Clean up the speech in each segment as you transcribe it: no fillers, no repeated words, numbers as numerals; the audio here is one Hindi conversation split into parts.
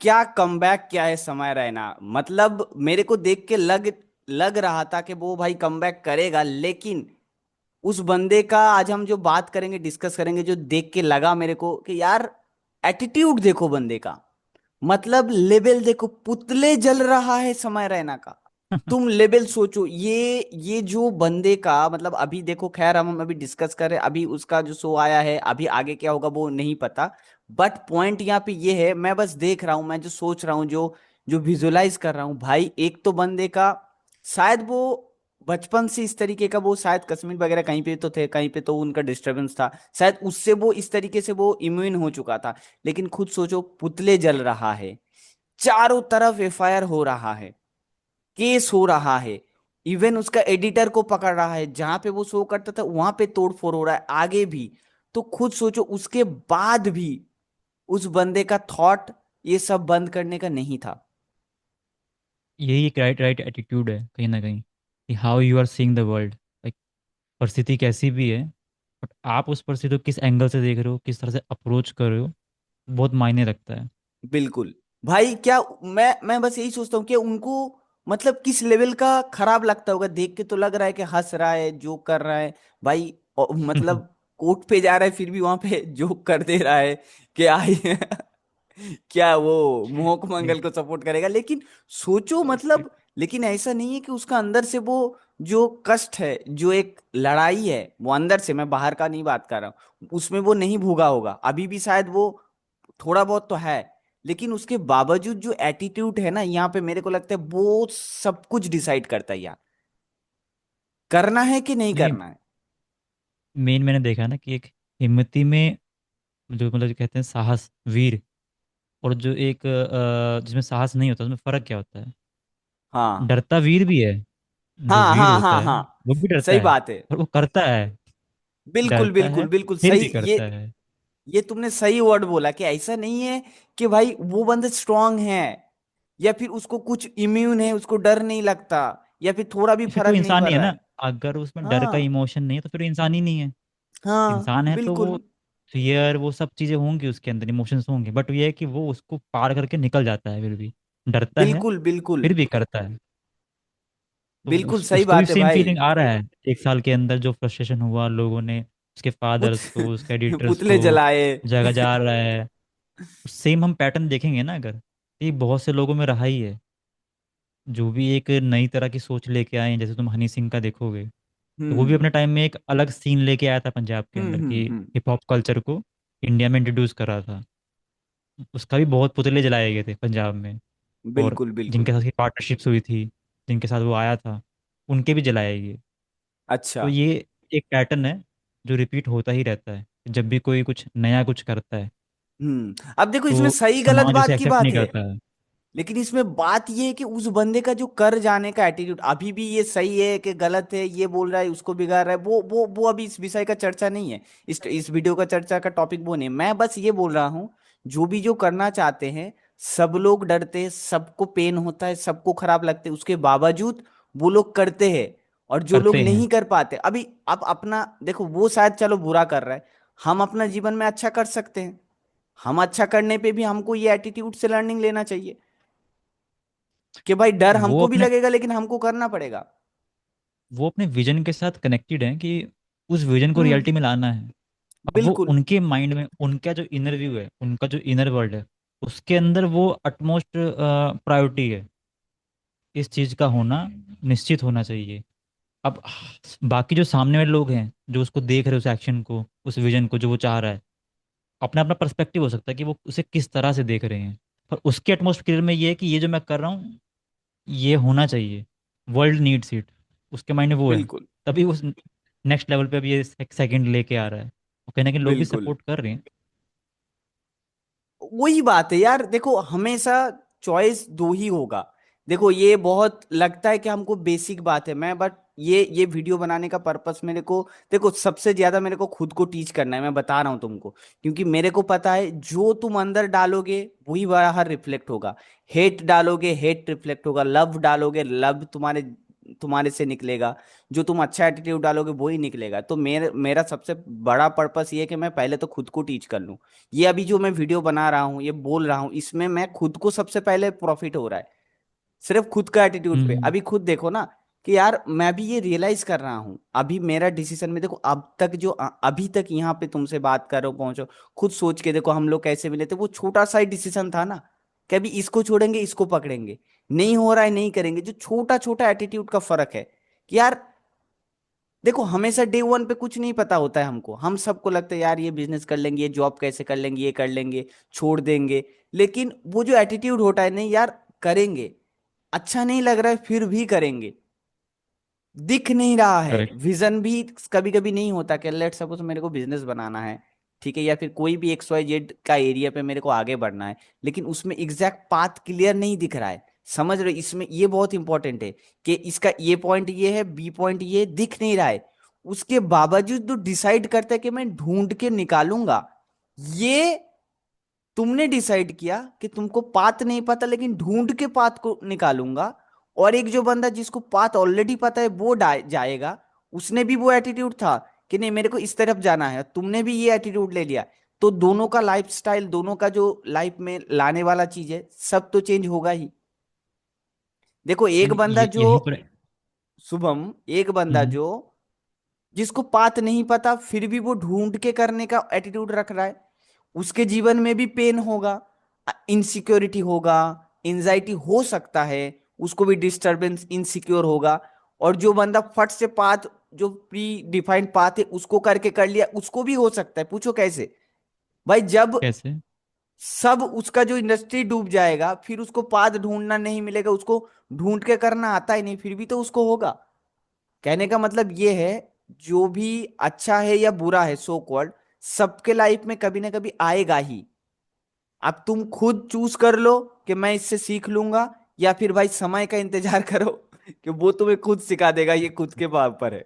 क्या कमबैक, क्या है समय रैना। मतलब मेरे को देख के लग रहा था कि वो भाई कमबैक करेगा, लेकिन उस बंदे का आज हम जो बात करेंगे, डिस्कस करेंगे, जो देख के लगा मेरे को कि यार एटीट्यूड देखो बंदे का। मतलब लेवल देखो, पुतले जल रहा है समय रैना का। तुम लेवल सोचो, ये जो बंदे का मतलब अभी देखो, खैर हम अभी डिस्कस करें, अभी उसका जो शो आया है, अभी आगे क्या होगा वो नहीं पता। बट पॉइंट यहाँ पे ये है, मैं बस देख रहा हूं, मैं जो सोच रहा हूँ, जो जो विजुलाइज कर रहा हूँ भाई, एक तो बंदे का शायद वो बचपन से इस तरीके का, वो शायद कश्मीर वगैरह कहीं पे तो थे, कहीं पे तो उनका डिस्टरबेंस था, शायद उससे वो इस तरीके से वो इम्यून हो चुका था। लेकिन खुद सोचो, पुतले जल रहा है, चारों तरफ एफआईआर हो रहा है, केस हो रहा है, इवन उसका एडिटर को पकड़ रहा है, जहां पे वो शो करता था वहां पे तोड़फोड़ हो रहा है आगे भी। तो खुद सोचो, उसके बाद भी उस बंदे का थॉट ये सब बंद करने का नहीं था। यही एक राइट राइट एटीट्यूड है कहीं ना कहीं, कि how you are seeing the world. Like परिस्थिति कैसी भी है, बट आप उस परिस्थिति को किस एंगल से देख रहे हो, किस तरह से अप्रोच कर रहे हो, बहुत मायने रखता है। बिल्कुल भाई। क्या मैं बस यही सोचता हूँ कि उनको मतलब किस लेवल का खराब लगता होगा, देख के तो लग रहा है कि हंस रहा है, जोक कर रहा है भाई। मतलब कोर्ट पे जा रहा है फिर भी वहां पे जोक कर दे रहा है कि आई क्या वो मोहक नहीं, मंगल को सपोर्ट करेगा। लेकिन सोचो मतलब, लेकिन ऐसा नहीं है कि उसका अंदर से वो जो कष्ट है, जो एक लड़ाई है, वो अंदर से, मैं बाहर का नहीं बात कर रहा हूँ, उसमें वो नहीं भूगा होगा अभी भी, शायद वो थोड़ा बहुत तो है। लेकिन उसके बावजूद जो एटीट्यूड है ना, यहाँ पे मेरे को लगता है वो सब कुछ डिसाइड करता है यार, करना है कि नहीं नहीं, करना है। मेन मैंने देखा है ना कि एक हिम्मती में जो मतलब जो कहते हैं साहस वीर, और जो एक जिसमें साहस नहीं होता उसमें फ़र्क क्या होता है। हाँ डरता वीर भी है, जो हाँ वीर हाँ होता हाँ है हाँ, वो भी डरता सही है, बात है। पर वो करता है। बिल्कुल डरता है बिल्कुल बिल्कुल फिर सही। भी करता है। ये तुमने सही वर्ड बोला कि ऐसा नहीं है कि भाई वो बंदा स्ट्रांग है, या फिर उसको कुछ इम्यून है, उसको डर नहीं लगता, या फिर थोड़ा भी फिर तो फर्क नहीं इंसान पड़ ही है रहा ना। है। अगर उसमें डर का हाँ इमोशन नहीं है तो फिर इंसान ही नहीं है। हाँ इंसान है तो वो बिल्कुल फियर, वो सब चीज़ें होंगी उसके अंदर, इमोशंस होंगे, बट ये है कि वो उसको पार करके निकल जाता है फिर भी। डरता है बिल्कुल बिल्कुल फिर भी करता है। तो बिल्कुल सही उसको भी बात है सेम भाई। फीलिंग आ रहा है 1 साल के अंदर, जो फ्रस्ट्रेशन हुआ लोगों ने, उसके पुत, फादर्स को, उसके एडिटर्स पुतले को, जलाए। जगह जा रहा है। सेम हम पैटर्न देखेंगे ना अगर, ये बहुत से लोगों में रहा ही है, जो भी एक नई तरह की सोच लेके आए हैं। जैसे तुम हनी सिंह का देखोगे, तो वो भी हम्म अपने टाइम में एक अलग सीन लेके आया था पंजाब के अंदर, कि हम्म। हिप हॉप कल्चर को इंडिया में इंट्रोड्यूस कर रहा था। उसका भी बहुत पुतले जलाए गए थे पंजाब में, और बिल्कुल बिल्कुल। जिनके साथ पार्टनरशिप्स हुई थी, जिनके साथ वो आया था, उनके भी जलाए गए। अच्छा। तो ये एक पैटर्न है जो रिपीट होता ही रहता है, जब भी कोई कुछ नया कुछ करता है अब देखो, इसमें तो सही गलत समाज उसे बात की एक्सेप्ट बात नहीं है, करता है। लेकिन इसमें बात ये है कि उस बंदे का जो कर जाने का एटीट्यूड, अभी भी ये सही है कि गलत है, ये बोल रहा है उसको बिगाड़ रहा है, वो अभी इस विषय का चर्चा नहीं है। इस वीडियो का चर्चा का टॉपिक वो नहीं है। मैं बस ये बोल रहा हूँ, जो भी जो करना चाहते हैं, सब लोग डरते हैं, सबको पेन होता है, सबको खराब लगते है, उसके बावजूद वो लोग करते हैं। और जो लोग करते हैं। नहीं कर पाते अभी, आप अपना देखो, वो शायद चलो बुरा कर रहा है, हम अपना जीवन में अच्छा कर सकते हैं। हम अच्छा करने पे भी हमको ये एटीट्यूड से लर्निंग लेना चाहिए कि भाई डर वो हमको भी अपने लगेगा, लेकिन हमको करना पड़ेगा। वो अपने विजन के साथ कनेक्टेड हैं, कि उस विजन को हम्म रियलिटी में लाना है। अब वो बिल्कुल उनके माइंड में, उनका जो इनर व्यू है, उनका जो इनर वर्ल्ड है, उसके अंदर वो अटमोस्ट प्रायोरिटी है। इस चीज़ का होना निश्चित होना चाहिए। अब बाकी जो सामने वाले लोग हैं, जो उसको देख रहे हैं, उस एक्शन को, उस विजन को जो वो चाह रहा है, अपना अपना पर्सपेक्टिव हो सकता है कि वो उसे किस तरह से देख रहे हैं। पर उसके एटमोस्फियर में ये है कि ये जो मैं कर रहा हूँ ये होना चाहिए, वर्ल्ड नीड्स इट। उसके माइंड में वो है, बिल्कुल तभी उस नेक्स्ट लेवल पे अब ये सेकंड लेके आ रहा है, और कहीं ना कहीं लोग भी बिल्कुल सपोर्ट कर रहे हैं। वही बात है यार। देखो, हमेशा चॉइस दो ही होगा। देखो, ये बहुत लगता है कि हमको बेसिक बात है, मैं बट ये वीडियो बनाने का पर्पस मेरे को, देखो सबसे ज्यादा मेरे को खुद को टीच करना है, मैं बता रहा हूँ तुमको। क्योंकि मेरे को पता है, जो तुम अंदर डालोगे वही बाहर रिफ्लेक्ट होगा। हेट डालोगे, हेट रिफ्लेक्ट होगा, लव डालोगे, लव तुम्हारे तुम्हारे से निकलेगा, जो तुम अच्छा एटीट्यूड डालोगे वो ही निकलेगा। तो मेरा सबसे बड़ा पर्पस ये है कि मैं पहले तो खुद को टीच कर लूँ। ये अभी जो मैं वीडियो बना रहा हूँ, ये बोल रहा हूँ, इसमें मैं खुद को सबसे पहले प्रॉफिट हो रहा है, सिर्फ खुद का एटीट्यूड पे। हम्म। अभी खुद देखो ना कि यार मैं भी ये रियलाइज कर रहा हूँ अभी मेरा डिसीजन में, देखो अब तक जो अभी तक यहाँ पे तुमसे बात कर रहे हो पहुंचो, खुद सोच के देखो हम लोग कैसे मिले थे, वो छोटा सा ही डिसीजन था ना कि अभी इसको छोड़ेंगे इसको पकड़ेंगे, नहीं हो रहा है नहीं करेंगे, जो छोटा छोटा एटीट्यूड का फर्क है कि यार देखो हमेशा डे वन पे कुछ नहीं पता होता है हमको, हम सबको लगता है यार ये बिजनेस कर लेंगे, ये जॉब कैसे कर लेंगे, ये कर लेंगे, छोड़ देंगे। लेकिन वो जो एटीट्यूड होता है, नहीं यार करेंगे, अच्छा नहीं लग रहा है फिर भी करेंगे, दिख नहीं रहा है, करेक्ट। विजन भी कभी कभी नहीं होता कि लेट सपोज मेरे को बिजनेस बनाना है, ठीक है, या फिर कोई भी एक्स वाई जेड का एरिया पे मेरे को आगे बढ़ना है, लेकिन उसमें एग्जैक्ट पाथ क्लियर नहीं दिख रहा है। समझ रहे हो? इसमें ये बहुत इंपॉर्टेंट है कि इसका ये पॉइंट ये है, बी पॉइंट ये दिख नहीं रहा है, उसके बावजूद तो डिसाइड करता है कि मैं ढूंढ के निकालूंगा। ये तुमने डिसाइड किया कि तुमको पाथ नहीं पता, लेकिन ढूंढ के पाथ को निकालूंगा। और एक जो बंदा जिसको पाथ ऑलरेडी पता है वो जाएगा, उसने भी वो एटीट्यूड था कि नहीं मेरे को इस तरफ जाना है, तुमने भी ये एटीट्यूड ले लिया, तो दोनों का लाइफ स्टाइल, दोनों का जो लाइफ में लाने वाला चीज है सब तो चेंज होगा ही। देखो नहीं एक नहीं, बंदा ये जो, यहीं पर। शुभम, एक बंदा हम्म। जो जिसको पाथ नहीं पता फिर भी वो ढूंढ के करने का एटीट्यूड रख रहा है, उसके जीवन में भी पेन होगा, इनसिक्योरिटी होगा, एंजाइटी हो सकता है, उसको भी डिस्टरबेंस, इनसिक्योर होगा। और जो बंदा फट से पाथ, जो प्री डिफाइंड पाथ है उसको करके कर लिया, उसको भी हो सकता है। पूछो कैसे? भाई जब कैसे? सब उसका जो इंडस्ट्री डूब जाएगा फिर उसको पाथ ढूंढना नहीं मिलेगा, उसको ढूंढ के करना आता ही नहीं, फिर भी तो उसको होगा। कहने का मतलब ये है, जो भी अच्छा है या बुरा है सो कॉल्ड, सबके लाइफ में कभी ना कभी आएगा ही। अब तुम खुद चूज कर लो कि मैं इससे सीख लूंगा, या फिर भाई समय का इंतजार करो कि वो तुम्हें खुद सिखा देगा, ये खुद के ऊपर है।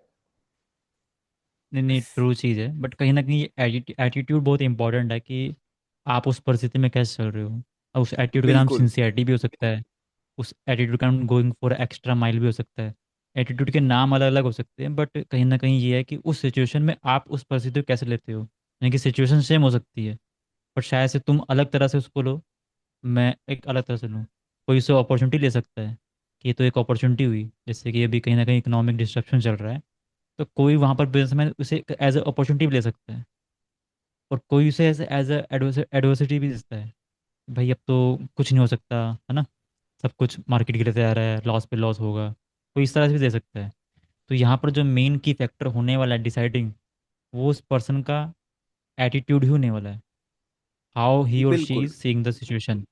नहीं नहीं, ट्रू चीज़ है, बट कहीं ना कहीं एटीट्यूड बहुत इंपॉर्टेंट है कि आप उस परिस्थिति में कैसे चल रहे हो। और उस एटीट्यूड का नाम बिल्कुल सिंसियरिटी भी हो सकता है। उस एटीट्यूड का नाम गोइंग फॉर एक्स्ट्रा माइल भी हो सकता है। एटीट्यूड के नाम अलग अलग हो सकते हैं, बट कहीं ना कहीं ये है कि उस सिचुएशन में आप उस परिस्थिति को कैसे लेते हो। यानी कि सिचुएशन सेम हो सकती है, पर शायद से तुम अलग तरह से उसको लो, मैं एक अलग तरह से लूँ। कोई उसे अपॉर्चुनिटी ले सकता है कि ये तो एक अपॉर्चुनिटी हुई, जैसे कि अभी कहीं ना कहीं इकोनॉमिक डिस्ट्रप्शन चल रहा है, तो कोई वहाँ पर बिजनेसमैन उसे एज अ अपॉर्चुनिटी भी ले सकता है, और कोई उसे एज एडवर्सिटी भी देता है। भाई अब तो कुछ नहीं हो सकता, है ना, सब कुछ मार्केट गिरते आ रहा है, लॉस पे लॉस होगा, कोई इस तरह से भी दे सकता है। तो यहाँ पर जो मेन की फैक्टर होने वाला है डिसाइडिंग, वो उस पर्सन का एटीट्यूड ही होने वाला है, हाउ ही और शी बिल्कुल इज सीइंग द सिचुएशन।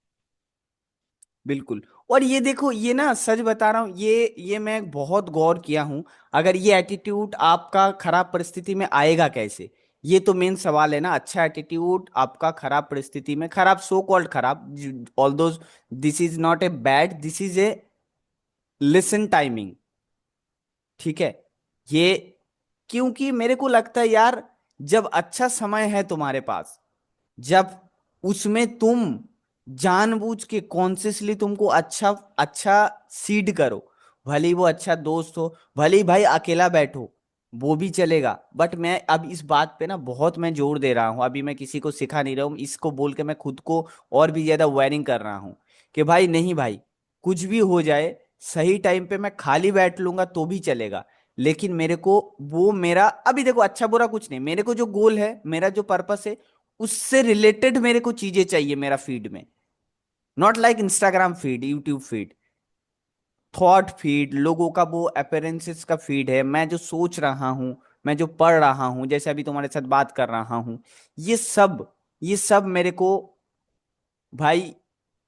बिल्कुल। और ये देखो, ये ना सच बता रहा हूं, ये मैं बहुत गौर किया हूं। अगर ये एटीट्यूड आपका खराब परिस्थिति में आएगा कैसे, ये तो मेन सवाल है ना। अच्छा एटीट्यूड आपका खराब परिस्थिति में, खराब सो कॉल्ड खराब, although this is not a bad, this is a listen timing, ठीक है। ये क्योंकि मेरे को लगता है यार, जब अच्छा समय है तुम्हारे पास, जब उसमें तुम जानबूझ के कॉन्शियसली तुमको अच्छा अच्छा सीड करो, भले ही वो अच्छा दोस्त हो, भले ही भाई अकेला बैठो, वो भी चलेगा। बट मैं अब इस बात पे ना बहुत मैं जोर दे रहा हूं, अभी मैं किसी को सिखा नहीं रहा हूं, इसको बोल के मैं खुद को और भी ज्यादा वायरिंग कर रहा हूं कि भाई नहीं भाई, कुछ भी हो जाए, सही टाइम पे मैं खाली बैठ लूंगा तो भी चलेगा, लेकिन मेरे को वो मेरा अभी देखो अच्छा बुरा कुछ नहीं, मेरे को जो गोल है, मेरा जो पर्पस है, उससे रिलेटेड मेरे को चीजें चाहिए मेरा फीड में। Not like Instagram feed, YouTube feed, thought feed, लोगों का वो अपेरेंसेस का फीड है, मैं जो सोच रहा हूं, मैं जो पढ़ रहा हूं, जैसे अभी तुम्हारे साथ बात कर रहा हूं, ये सब ये सब मेरे को भाई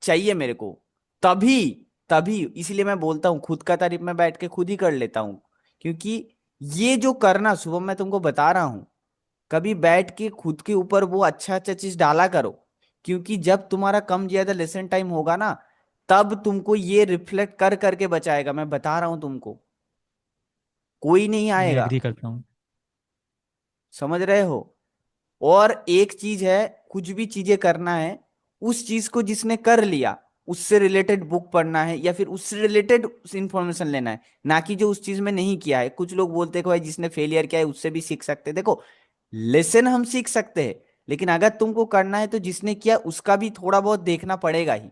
चाहिए मेरे को। तभी तभी इसीलिए मैं बोलता हूँ, खुद का तारीफ मैं बैठ के खुद ही कर लेता हूँ। क्योंकि ये जो करना सुबह मैं तुमको बता रहा हूँ, कभी बैठ के खुद के ऊपर वो अच्छा अच्छा चीज डाला करो। क्योंकि जब तुम्हारा कम ज्यादा लेसन टाइम होगा ना, तब तुमको ये रिफ्लेक्ट कर करके बचाएगा, मैं बता रहा हूं तुमको, कोई नहीं मैं आएगा। एग्री करता हूँ। समझ रहे हो? और एक चीज है, कुछ भी चीजें करना है, उस चीज को जिसने कर लिया उससे रिलेटेड बुक पढ़ना है या फिर उससे रिलेटेड इंफॉर्मेशन लेना है, ना कि जो उस चीज में नहीं किया है। कुछ लोग बोलते हैं कि भाई जिसने फेलियर किया है उससे भी सीख सकते हैं। देखो, लेसन हम सीख सकते हैं, लेकिन अगर तुमको करना है तो जिसने किया उसका भी थोड़ा बहुत देखना पड़ेगा ही,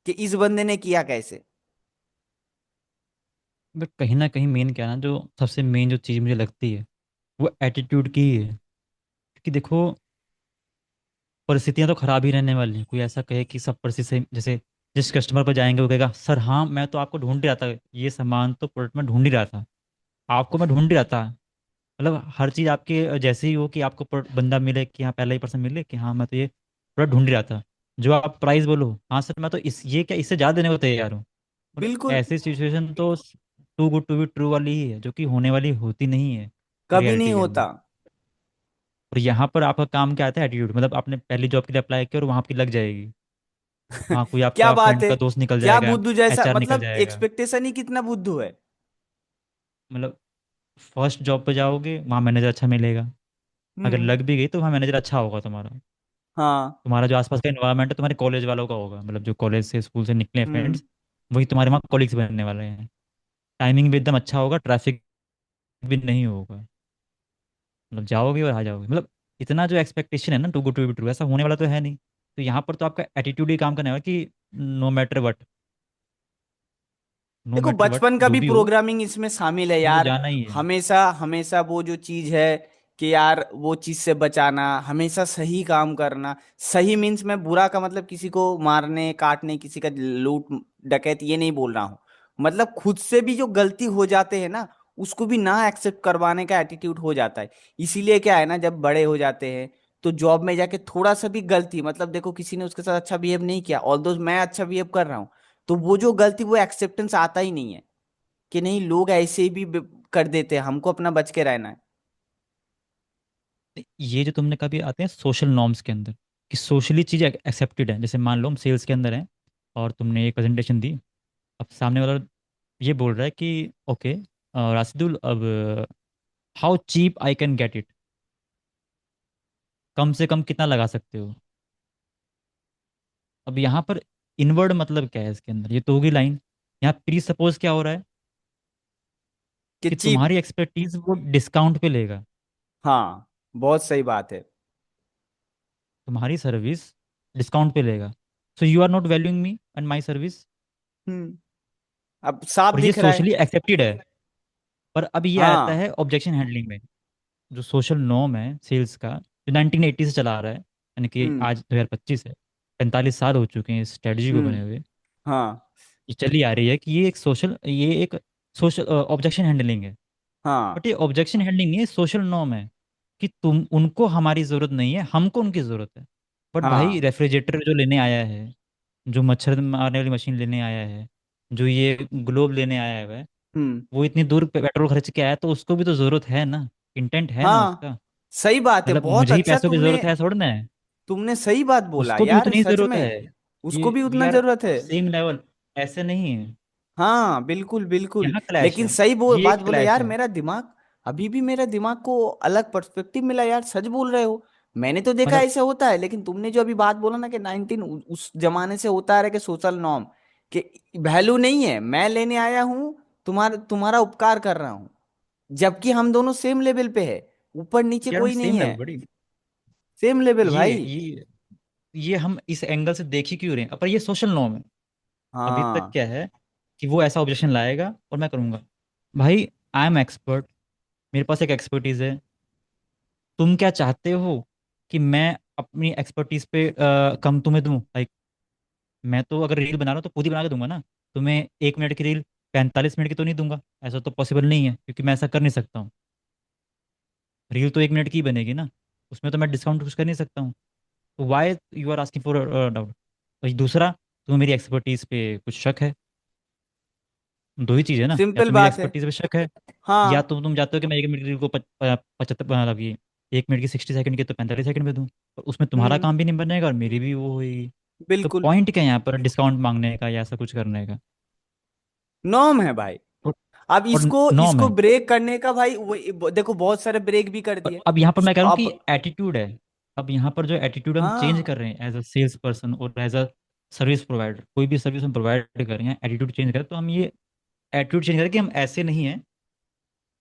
कि इस बंदे ने किया कैसे। बट कहीं ना कहीं मेन क्या है ना, जो सबसे मेन जो चीज़ मुझे लगती है वो एटीट्यूड की ही है। क्योंकि देखो, परिस्थितियां तो खराब ही रहने वाली हैं। कोई ऐसा कहे कि सब परिस्थिति से, जैसे जिस कस्टमर पर जाएंगे वो कहेगा सर हाँ मैं तो आपको ढूंढ ही रहा था, ये सामान तो प्रोडक्ट में ढूंढ ही रहा था, आपको मैं ढूंढ ही रहा था। मतलब हर चीज़ आपके जैसे ही हो कि आपको बंदा मिले, कि हाँ पहला ही पर्सन मिले कि हाँ मैं तो ये प्रोडक्ट ढूंढ ही रहा था। जो आप प्राइस बोलो, हाँ सर मैं तो इस ये क्या इससे ज़्यादा देने को तैयार हूँ। मतलब बिल्कुल। ऐसी सिचुएशन तो too good to be true वाली ही है, जो कि होने वाली होती नहीं है कभी नहीं रियलिटी के होता। अंदर। और यहाँ पर आपका काम क्या आता है, एटीट्यूड। मतलब आपने पहली जॉब के लिए अप्लाई किया और वहाँ आपकी लग जाएगी, वहाँ कोई क्या आपका बात फ्रेंड है। का दोस्त निकल क्या जाएगा, बुद्धू जैसा, एचआर निकल मतलब जाएगा। एक्सपेक्टेशन ही कितना बुद्धू है। मतलब फर्स्ट जॉब पे जाओगे वहाँ मैनेजर अच्छा मिलेगा, अगर हम्म। लग भी गई तो वहाँ मैनेजर अच्छा होगा तुम्हारा। हाँ। तुम्हारा जो आसपास का इन्वायरमेंट है तुम्हारे कॉलेज वालों का होगा, मतलब जो कॉलेज से स्कूल से निकले हम्म। फ्रेंड्स वही तुम्हारे वहाँ कॉलिग्स बनने वाले हैं। टाइमिंग भी एकदम अच्छा होगा, ट्रैफिक भी नहीं होगा। मतलब जाओगे और आ जाओगे। मतलब इतना जो एक्सपेक्टेशन है ना too good to be true, ऐसा होने वाला तो है नहीं। तो यहाँ पर तो आपका एटीट्यूड ही काम करने वाला कि नो मैटर वट, नो देखो, मैटर वट बचपन का जो भी भी हो प्रोग्रामिंग इसमें शामिल है तुमको यार। जाना ही है। हमेशा हमेशा वो जो चीज है कि यार वो चीज से बचाना, हमेशा सही काम करना। सही मीन्स मैं बुरा का मतलब किसी को मारने काटने, किसी का लूट डकैत, ये नहीं बोल रहा हूँ। मतलब खुद से भी जो गलती हो जाते हैं ना, उसको भी ना एक्सेप्ट करवाने का एटीट्यूड हो जाता है। इसीलिए क्या है ना, जब बड़े हो जाते हैं तो जॉब में जाके थोड़ा सा भी गलती, मतलब देखो किसी ने उसके साथ अच्छा बिहेव नहीं किया, ऑल्दो मैं अच्छा बिहेव कर रहा हूँ, तो वो जो गलती, वो एक्सेप्टेंस आता ही नहीं है कि नहीं लोग ऐसे ही भी कर देते हैं, हमको अपना बच के रहना है। ये जो तुमने कभी आते हैं सोशल नॉर्म्स के अंदर कि सोशली चीज़ एक्सेप्टेड है, जैसे मान लो हम सेल्स के अंदर हैं और तुमने एक प्रेजेंटेशन दी, अब सामने वाला ये बोल रहा है कि ओके राशिदुल, अब how cheap I can get it, कम से कम कितना लगा सकते हो। अब यहाँ पर इनवर्ड मतलब क्या है इसके अंदर, ये तो होगी लाइन। यहाँ प्री सपोज क्या हो रहा है कि कि चीप। तुम्हारी एक्सपर्टीज वो डिस्काउंट पे लेगा, हाँ, बहुत सही बात है। तुम्हारी सर्विस डिस्काउंट पे लेगा। So you are not valuing me and my service. Hmm. अब साफ और ये दिख रहा सोशली है। एक्सेप्टेड है। पर अब ये आता हाँ। है ऑब्जेक्शन हैंडलिंग में। जो सोशल नॉर्म है सेल्स का, जो 1980 से चला आ रहा है, यानी कि हम्म। आज 2025 है, 45 साल हो चुके हैं इस स्ट्रेटजी को बने हम्म। हुए। हाँ। ये चली आ रही है कि ये एक सोशल ऑब्जेक्शन हैंडलिंग है। हाँ। बट ये ऑब्जेक्शन हैंडलिंग नहीं है, सोशल नॉर्म है कि तुम उनको हमारी ज़रूरत नहीं है, हमको उनकी ज़रूरत है। बट भाई हाँ। रेफ्रिजरेटर जो लेने आया है, जो मच्छर मारने वाली मशीन लेने आया है, जो ये ग्लोब लेने आया है, हम्म। वो इतनी दूर पेट्रोल खर्च के आया तो उसको भी तो ज़रूरत है ना, इंटेंट है ना हाँ, उसका। सही बात है, मतलब बहुत मुझे ही अच्छा पैसों की तुमने ज़रूरत है थोड़ा ना है, तुमने सही बात बोला उसको भी यार, उतनी सच ज़रूरत है। में। उसको ये भी वी उतना आर जरूरत है। सेम लेवल, ऐसे नहीं है। हाँ, बिल्कुल बिल्कुल। यहाँ क्लैश लेकिन है, सही ये बात एक बोले क्लैश यार, है। मेरा दिमाग, अभी भी मेरा दिमाग को अलग पर्सपेक्टिव मिला यार, सच बोल रहे हो। मैंने तो देखा मतलब ऐसे होता है, लेकिन तुमने जो अभी बात बोला ना कि 19 उस जमाने से होता आ रहा है कि सोशल नॉर्म, कि वैल्यू नहीं है, मैं लेने आया हूँ, तुम्हारा तुम्हारा उपकार कर रहा हूँ, जबकि हम दोनों सेम लेवल पे है, ऊपर नीचे वी आर कोई नहीं सेम है। लेवल बड़ी। सेम लेवल ये भाई। ये हम इस एंगल से देख ही क्यों रहे हैं, पर ये सोशल नॉर्म है। अभी तक हाँ। क्या है कि वो ऐसा ऑब्जेक्शन लाएगा और मैं करूँगा। भाई आई एम एक्सपर्ट, मेरे पास एक एक्सपर्टीज है। तुम क्या चाहते हो कि मैं अपनी एक्सपर्टीज पे कम तुम्हें दूं? लाइक मैं तो अगर रील बना रहा हूँ तो पूरी बना के दूंगा ना, तुम्हें 1 मिनट की रील 45 मिनट की तो नहीं दूंगा, ऐसा तो पॉसिबल नहीं है क्योंकि मैं ऐसा कर नहीं सकता हूँ। रील तो 1 मिनट की ही बनेगी ना, उसमें तो मैं डिस्काउंट कुछ कर नहीं सकता हूँ। तो why you are asking for doubt. और दूसरा, तुम्हें मेरी एक्सपर्टीज पे कुछ शक है। दो ही चीज़ है ना, या सिंपल तो मेरी बात है। एक्सपर्टीज पे शक है, या हाँ। तो तुम चाहते हो कि मैं 1 मिनट की रील को 75 मतलब ये 1 मिनट की 60 सेकंड की तो 45 सेकंड में दूँ, और उसमें तुम्हारा हम्म। काम भी नहीं बनेगा और मेरी भी वो होगी। तो बिल्कुल। पॉइंट क्या है यहाँ पर डिस्काउंट मांगने का या ऐसा कुछ करने का? नॉर्म है भाई। और, अब और इसको नॉर्म इसको है। ब्रेक करने का भाई, देखो बहुत सारे ब्रेक भी कर और दिए। अब यहाँ पर मैं कह रहा हूँ कि अब। एटीट्यूड है। अब यहाँ पर जो एटीट्यूड हम चेंज हाँ। कर रहे हैं एज अ सेल्स पर्सन और एज अ सर्विस प्रोवाइडर कोई भी सर्विस हम प्रोवाइड कर रहे हैं, एटीट्यूड चेंज करें, तो हम ये एटीट्यूड चेंज करें कि हम ऐसे नहीं हैं,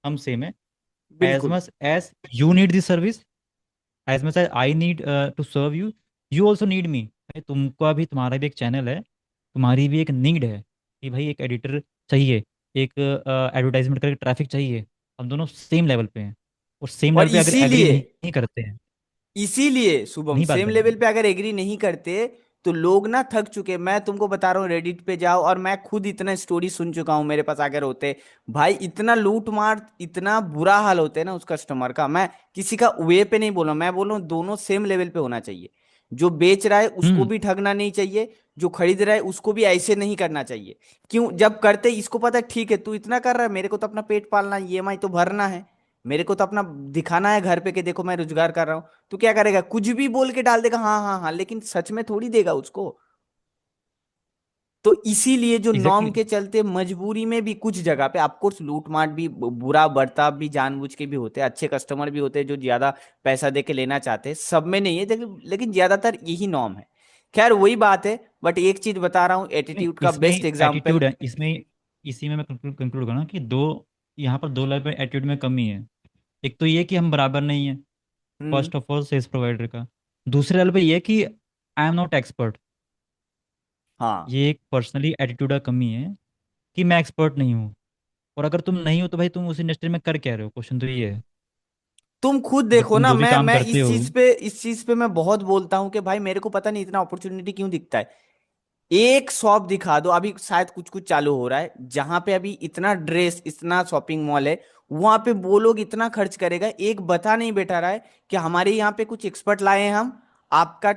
हम सेम है। एज बिल्कुल। Much as you need this service, as much as I need to serve you, you also need me. भाई तुमका भी, तुम्हारा भी एक चैनल है, तुम्हारी भी एक नीड है कि भाई एक एडिटर चाहिए, एक एडवर्टाइजमेंट करके ट्रैफिक चाहिए। हम दोनों सेम लेवल पे हैं, और सेम और लेवल पे अगर एग्री इसीलिए, नहीं करते हैं, इसीलिए शुभम, नहीं बात सेम लेवल बनेगी। पे अगर एग्री नहीं करते तो लोग ना थक चुके। मैं तुमको बता रहा हूँ, रेडिट पे जाओ, और मैं खुद इतना स्टोरी सुन चुका हूँ मेरे पास अगर होते। भाई इतना लूट मार, इतना बुरा हाल होता है ना उस कस्टमर का। मैं किसी का वे पे नहीं बोल रहा हूं, मैं बोल रहा हूँ दोनों सेम लेवल पे होना चाहिए। जो बेच रहा है उसको हम्म। भी ठगना नहीं चाहिए, जो खरीद रहा है उसको भी ऐसे नहीं करना चाहिए। क्यों? जब करते इसको पता है ठीक है तू इतना कर रहा है, मेरे को तो अपना पेट पालना है, ईएमआई तो भरना है, मेरे को तो अपना दिखाना है घर पे कि देखो मैं रोजगार कर रहा हूं। तो क्या करेगा? कुछ भी बोल के डाल देगा, हाँ हाँ हाँ, लेकिन सच में थोड़ी देगा उसको। तो इसीलिए जो नॉर्म एग्जैक्टली। के चलते मजबूरी में भी कुछ जगह पे आपको लूटमार भी, बुरा बर्ताव भी जानबूझ के भी होते हैं, अच्छे कस्टमर भी होते हैं जो ज्यादा पैसा दे के लेना चाहते हैं, सब में नहीं है, लेकिन ज्यादातर यही नॉर्म है। खैर वही बात है, बट एक चीज बता रहा हूँ, एटीट्यूड का इसमें बेस्ट एग्जाम्पल। एटीट्यूड है, इसमें इसी में मैं कंक्लूड करूँ कि दो, यहाँ पर दो लेवल पे एटीट्यूड में कमी है। एक तो ये कि हम बराबर नहीं है, hmm. First of all sales provider का। दूसरे लेवल पे ये कि आई एम नॉट एक्सपर्ट। हाँ। ये एक पर्सनली एटीट्यूड का कमी है कि मैं एक्सपर्ट नहीं हूँ। और अगर तुम नहीं हो तो भाई तुम उस इंडस्ट्री में कर क्या रहे हो, क्वेश्चन तो ये है। तुम खुद जब देखो तुम ना, जो भी मैं काम मैं करते हो। इस चीज पे मैं बहुत बोलता हूँ कि भाई मेरे को पता नहीं इतना अपॉर्चुनिटी क्यों दिखता है। एक शॉप दिखा दो, अभी शायद कुछ कुछ चालू हो रहा है जहां पे अभी इतना ड्रेस, इतना शॉपिंग मॉल है, वहां पे वो लोग इतना खर्च करेगा, एक बता नहीं बैठा रहा है कि हमारे यहाँ पे कुछ एक्सपर्ट लाए हैं हम, आपका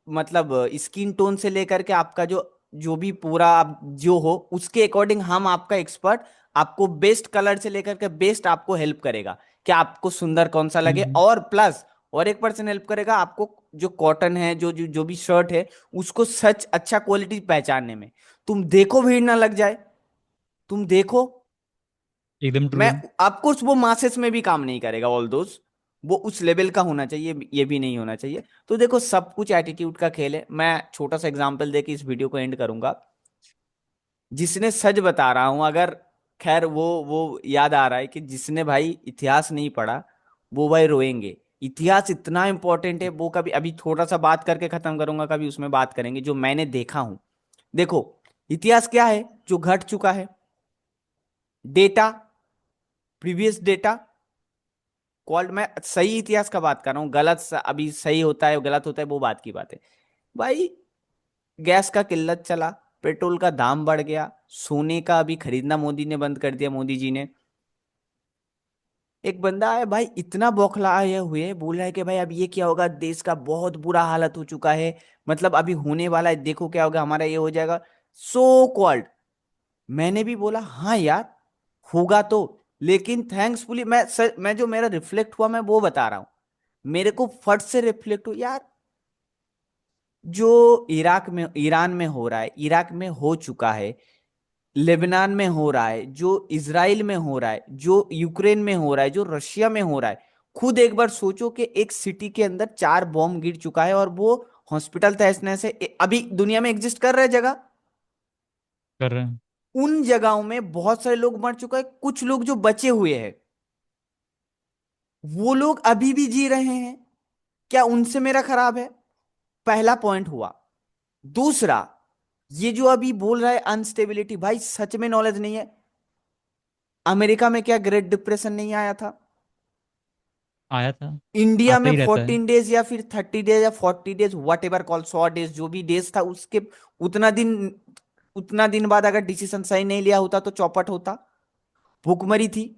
मतलब स्किन टोन से लेकर के आपका जो जो भी पूरा आप जो हो उसके अकॉर्डिंग हम आपका एक्सपर्ट, आपको बेस्ट कलर से लेकर के बेस्ट आपको हेल्प करेगा कि आपको सुंदर कौन सा लगे, हम्म। और प्लस और एक पर्सन हेल्प करेगा आपको जो कॉटन है, जो भी शर्ट है, उसको सच अच्छा क्वालिटी पहचानने में। तुम देखो भीड़ ना लग जाए, तुम देखो। एकदम ट्रू मैं, है। आपको वो मासेस में भी काम नहीं करेगा ऑल दोस, वो उस लेवल का होना चाहिए, ये भी नहीं होना चाहिए। तो देखो सब कुछ एटीट्यूड का खेल है। मैं छोटा सा एग्जांपल देके इस वीडियो को एंड करूंगा। जिसने सच बता रहा हूं, अगर खैर वो याद आ रहा है कि जिसने भाई इतिहास नहीं पढ़ा वो भाई रोएंगे। इतिहास इतना इंपॉर्टेंट है, वो कभी अभी थोड़ा सा बात करके खत्म करूंगा, कभी उसमें बात करेंगे जो मैंने देखा हूं। देखो इतिहास क्या है? जो घट चुका है, डेटा, प्रीवियस डेटा, कॉल्ड, मैं सही इतिहास का बात कर रहा हूँ, गलत अभी सही होता है गलत होता है वो बात की बात है। भाई गैस का किल्लत चला, पेट्रोल का दाम बढ़ गया, सोने का अभी खरीदना मोदी ने बंद कर दिया, मोदी जी ने। एक बंदा है भाई इतना बौखलाए हुए बोल रहा है कि भाई अब ये क्या होगा, देश का बहुत बुरा हालत हो चुका है, मतलब अभी होने वाला है, देखो क्या होगा, हमारा ये हो जाएगा, सो कॉल्ड। मैंने भी बोला हाँ यार, होगा तो, लेकिन थैंक्सफुली मैं जो मेरा रिफ्लेक्ट हुआ मैं वो बता रहा हूं। मेरे को फट से रिफ्लेक्ट हो यार, जो इराक में, ईरान में हो रहा है, इराक में हो चुका है, लेबनान में हो रहा है, जो इसराइल में हो रहा है, जो यूक्रेन में हो रहा है, जो रशिया में हो रहा है। खुद एक बार सोचो कि एक सिटी के अंदर 4 बॉम्ब गिर चुका है और वो हॉस्पिटल तहस नहस है, अभी दुनिया में एग्जिस्ट कर रहा है जगह। कर रहे हैं। उन जगहों में बहुत सारे लोग मर चुका है, कुछ लोग जो बचे हुए हैं वो लोग अभी भी जी रहे हैं। क्या उनसे मेरा खराब है? पहला पॉइंट हुआ। दूसरा, ये जो अभी बोल रहा है अनस्टेबिलिटी, भाई सच में नॉलेज नहीं है। अमेरिका में क्या ग्रेट डिप्रेशन नहीं आया था? आया था। इंडिया आता में ही रहता है। 14 डेज या फिर 30 डेज या 40 days, what ever call, 100 days, जो भी डेज था उसके उतना दिन, उतना दिन बाद अगर डिसीजन सही नहीं लिया होता तो चौपट होता, भूखमरी थी।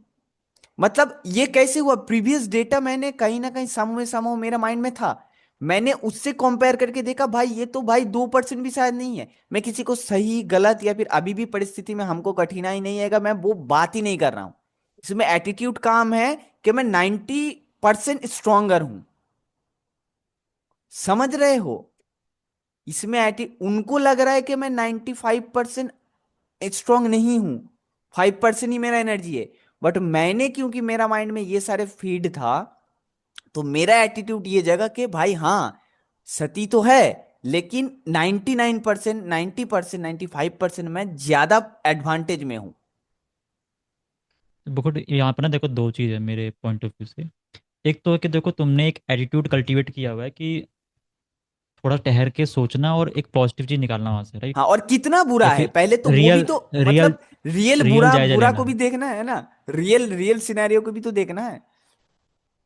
मतलब ये कैसे हुआ? प्रीवियस डेटा मैंने कहीं ना कहीं समूह मेरा माइंड में था, मैंने उससे कंपेयर करके देखा, भाई ये तो भाई 2% भी शायद नहीं है। मैं किसी को सही गलत या फिर अभी भी परिस्थिति में हमको कठिनाई नहीं आएगा, मैं वो बात ही नहीं कर रहा हूं। इसमें एटीट्यूड काम है कि मैं 90% स्ट्रोंगर हूं, समझ रहे हो? इसमें एटी उनको लग रहा है कि मैं 95% स्ट्रांग नहीं हूं, 5% ही मेरा एनर्जी है। बट मैंने, क्योंकि मेरा माइंड में ये सारे फीड था, तो मेरा एटीट्यूड ये जगह कि भाई हाँ, सती तो है, लेकिन 99%, 90%, 95% मैं ज्यादा एडवांटेज में हूँ। देखो यहाँ पर ना, देखो दो चीज़ है मेरे पॉइंट ऑफ व्यू से। एक तो है कि देखो तुमने एक एटीट्यूड कल्टीवेट किया हुआ है कि थोड़ा ठहर के सोचना और एक पॉजिटिव चीज़ निकालना वहाँ से, राइट। हाँ, और कितना बुरा या है फिर पहले तो वो भी रियल तो, रियल मतलब रियल रियल बुरा जायजा बुरा को लेना, भी देखना है ना। रियल रियल सिनेरियो को भी तो देखना है।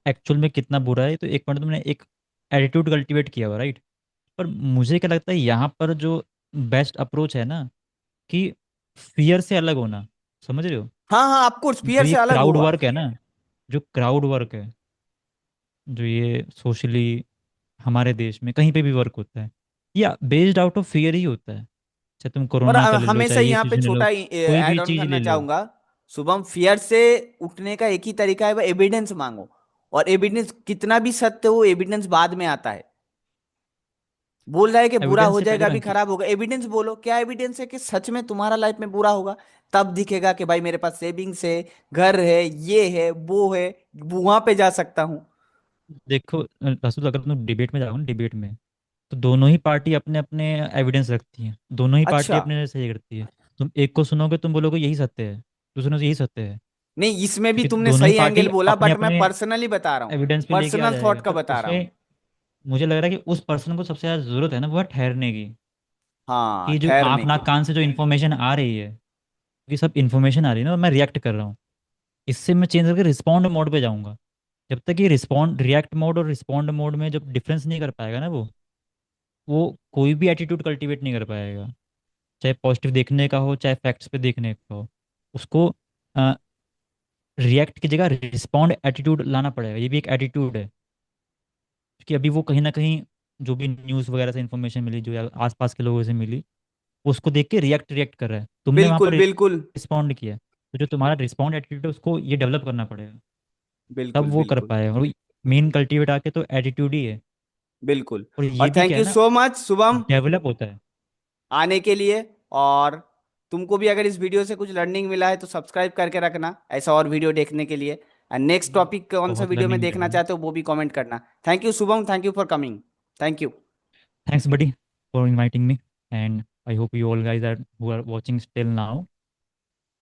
एक्चुअल में कितना बुरा है। तो एक पॉइंट तुमने एक एटीट्यूड कल्टीवेट किया हुआ, राइट। पर मुझे क्या लगता है यहाँ पर जो बेस्ट अप्रोच है ना, कि फियर से अलग होना, समझ रहे हो। हाँ हाँ, आपको जो फियर ये से अलग क्राउड होगा। वर्क है ना, जो क्राउड वर्क है, जो ये सोशली हमारे देश में कहीं पे भी वर्क होता है, या बेस्ड आउट ऑफ फियर ही होता है। चाहे तुम और कोरोना का ले लो, हमेशा चाहे ये यहाँ पे सिचुएशन ले लो, छोटा कोई ऐड भी ऑन चीज करना ले लो। चाहूंगा। शुभम, फियर से उठने का एक ही तरीका है, वो एविडेंस मांगो। और एविडेंस कितना भी सत्य हो, एविडेंस बाद में आता है। बोल रहा है कि बुरा एविडेंस हो से पहले जाएगा, अभी बन की। खराब होगा, एविडेंस बोलो, क्या एविडेंस है कि सच में तुम्हारा लाइफ में बुरा होगा। तब दिखेगा कि भाई मेरे पास सेविंग्स है, घर है, ये है, वो है, वहां पे जा सकता हूँ। देखो रसूल, अगर तुम डिबेट में जाओ ना, डिबेट में तो दोनों ही पार्टी अपने अपने एविडेंस रखती है, दोनों ही पार्टी अच्छा। अपने सही करती है। तुम एक को सुनोगे, तुम बोलोगे यही सत्य है, दूसरे से यही सत्य है। नहीं, इसमें भी क्योंकि तुमने दोनों ही सही पार्टी एंगल बोला, अपने बट मैं अपने पर्सनली बता रहा हूँ। एविडेंस पे लेके आ पर्सनल थॉट जाएगा, का पर बता रहा हूँ। उसमें मुझे लग रहा है कि उस पर्सन को सबसे ज़्यादा ज़रूरत है ना, वो है ठहरने की। हाँ, कि जो आँख ठहरने नाक की। कान से जो इन्फॉर्मेशन आ रही है, क्योंकि सब इन्फॉर्मेशन आ रही है ना, मैं रिएक्ट कर रहा हूँ। इससे मैं चेंज करके रिस्पॉन्ड मोड पे जाऊंगा। जब तक ये रिस्पॉन्ड रिएक्ट मोड और रिस्पॉन्ड मोड में जब डिफरेंस नहीं कर पाएगा ना, वो कोई भी एटीट्यूड कल्टीवेट नहीं कर पाएगा। चाहे पॉजिटिव देखने का हो, चाहे फैक्ट्स पे देखने का हो, उसको रिएक्ट की जगह रिस्पॉन्ड एटीट्यूड लाना पड़ेगा। ये भी एक एटीट्यूड है, क्योंकि अभी वो कहीं ना कहीं जो भी न्यूज़ वगैरह से इंफॉर्मेशन मिली, जो या आसपास के लोगों से मिली, वो उसको देख के रिएक्ट रिएक्ट कर रहा है। तुमने वहाँ बिल्कुल पर बिल्कुल। रिस्पॉन्ड किया, तो जो तुम्हारा रिस्पॉन्ड एटीट्यूड है उसको ये डेवलप करना पड़ेगा, तब बिल्कुल वो कर बिल्कुल। पाएगा। और मेन कल्टीवेट आके तो एटीट्यूड ही है। बिल्कुल। और और ये भी थैंक क्या है यू ना, सो मच शुभम, डेवलप होता है। आने के लिए। और तुमको भी अगर इस वीडियो से कुछ लर्निंग मिला है तो सब्सक्राइब करके रखना, ऐसा और वीडियो देखने के लिए। और नेक्स्ट टॉपिक कौन सा बहुत वीडियो में लर्निंग देखना मिलेगा। चाहते हो वो भी कमेंट करना। Thank you Shubham, thank you for coming. Thank you. Thanks buddy for inviting me, and I hope you all guys are who are watching still now